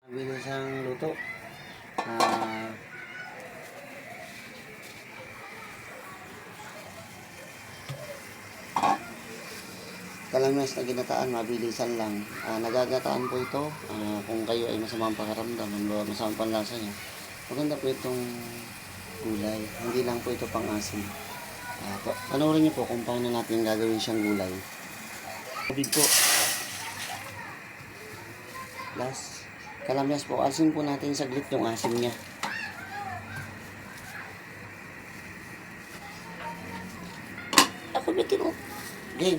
Bilis ang luto. Ah, Kalamis na ginataan, mabilisan lang. Nagagataan po ito. Kung kayo ay masamang pakaramdam, masamang panlasa niya, maganda po itong gulay. Hindi lang po ito pang-asim. Panoorin niyo po kung paano natin gagawin siyang gulay. Tubig po. Last. Kalamyas po, asin po natin saglit yung asim niya. Ako bitin mo. Game.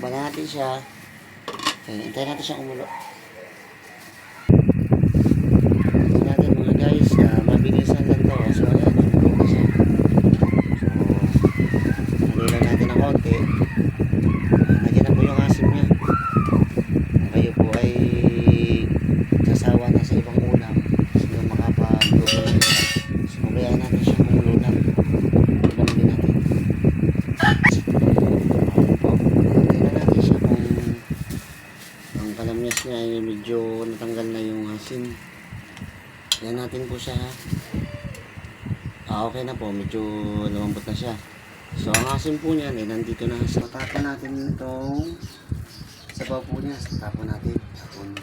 Bala natin siya. Okay, hintayin natin siyang umulo. Hintayin natin mga guys. Mabilisan lang to. So, ayan. Umulo na siya. So, halilan natin ng konti. Nagyan na po yung asim niya. Kayo po ay sasawa na sa ibang ulam. So, makapag-luto na siya. So, mabayaan natin siya umulo na. Ibalagin natin. Kalamyas niya ay medyo natanggal na yung asin. Yan natin po siya. Okay na po, medyo lumambot na siya. So ang asin po niyan ay nandito na. So tapon natin itong sabaw po niya. So tapon natin. Tapon.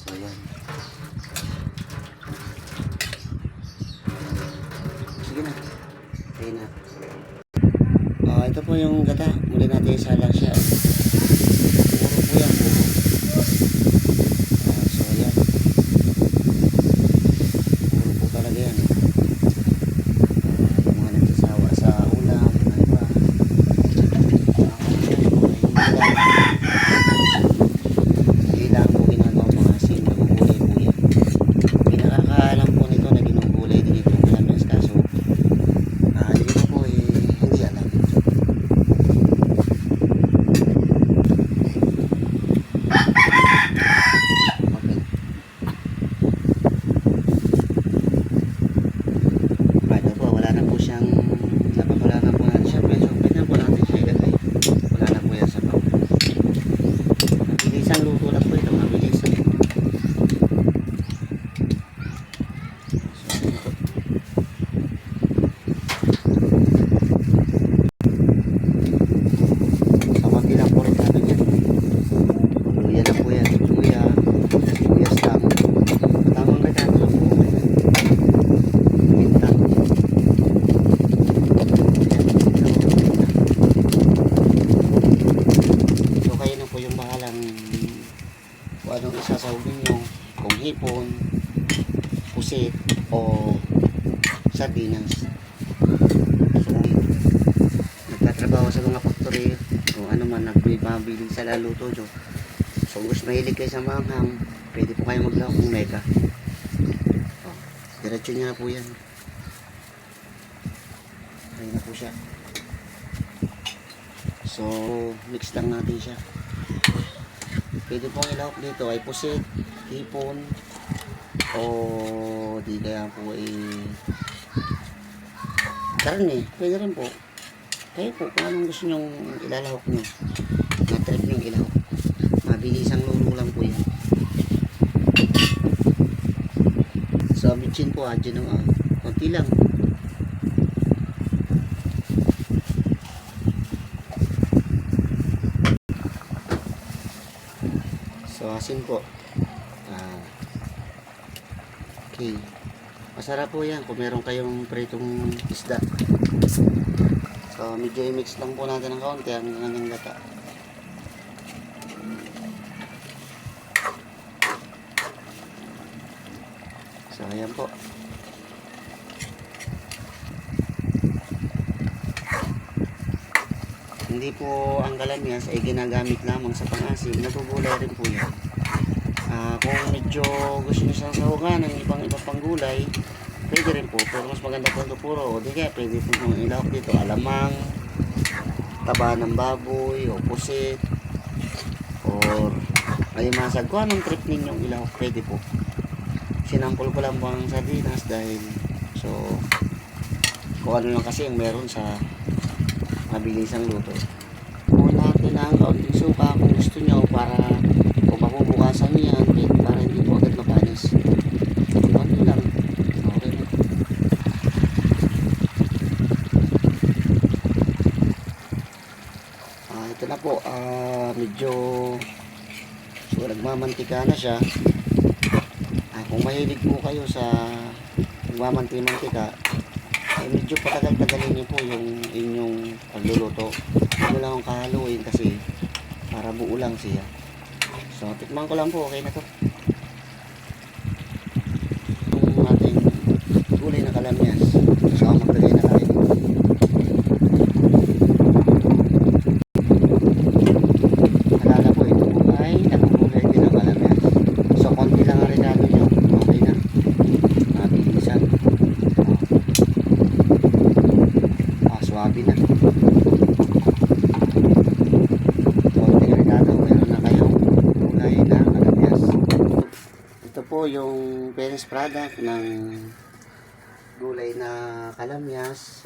So yan. Sige na. Okay na. Ito po yung gata. Muli natin isalang siya. Puro po yan. So yan. Puro po talaga yan. Yung mga nagsasawa sa ulam, na iba. Hindi lang po ginagawa mga asin. Nagugulay po yan. Pinakakaalam po nito na ginugulay din itong kalamis. Kaso hindi ko po hindi alam. Kung anong isasawin nyo, kung hipon, pusit, o sardinas. So, nagtatrabaho sa mga factory, kung ano man, nagbibili sa laluto nyo. So, kung gusto mahilig kayo sa manghang, pwede po kayo maglawak ng mega. Diretso nyo na po yan. Ayun na po siya. So, mix lang natin siya. Pwede pong ilahok dito ay pusit, hipon, o di kaya po karne. Pwede rin po. Kayo po kung anong gusto nyong ilalahok nyo. Na-trip nyong ilahok. Mabilisang luto lang po yan. So, bitchin po, dyan ng konti lang. So, asin po. Okay. Masarap po yan kung meron kayong pritong isda. So, medyo i-mix lang po natin ng kaunti ang kanyang gata. So, ayan po. Hindi po ang kalamyas ay ginagamit lamang sa pang-asim. Nagugulay rin po yan. Kung medyo gusto nyo siyang sahugan ng ibang pang gulay, pwede rin po. Pero mas maganda po ito puro. O di kaya pwede po nung ilahok dito. Alamang, taba ng baboy, o pusit, or alimasag. Kung anong trip ninyong ilahok, pwede po. Sinampol ko lang po ang sardinas dahil kung ano lang kasi ang meron sa mabilisang luto. Kung natin ang kaunting suka kung gusto nyo para kung mabubukasan niya medyo so, nagmamantika na siya. Kung mahilig po kayo sa nagmamantika, medyo patagal-tagalin niyo po yung inyong pagluluto. Hindi lang akong kahaluin kasi para buo lang siya. So, tikman ko lang po, okay na to. Yung ating gulay na kalamyas. So, maglagay na tayo. Alala po, ito po ay nagugulay din ang kalamyas. So, konti lang ang regalo nyo. Okay na. Mabilisan. Swabe na. Konti ang regalo. Meron na kayong gulay na kalamyas. Ito po yung finished product ng gulay na kalamyas.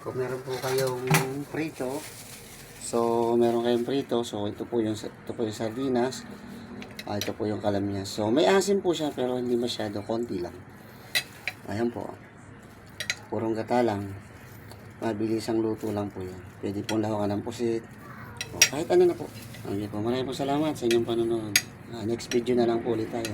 Kung meron po kayong prito, so meron kayong prito, so ito po yung sardinas. Ito po yung kalamyas. So may asim po siya pero hindi masyado, konti lang. Ayan po. Purong gata lang. Mabilis ang luto lang po yan. Pwede pong lahukan ng pusit. O, kahit ano na po. Okay po. Maraming po salamat sa inyong panonood. Next video na lang po ulit tayo.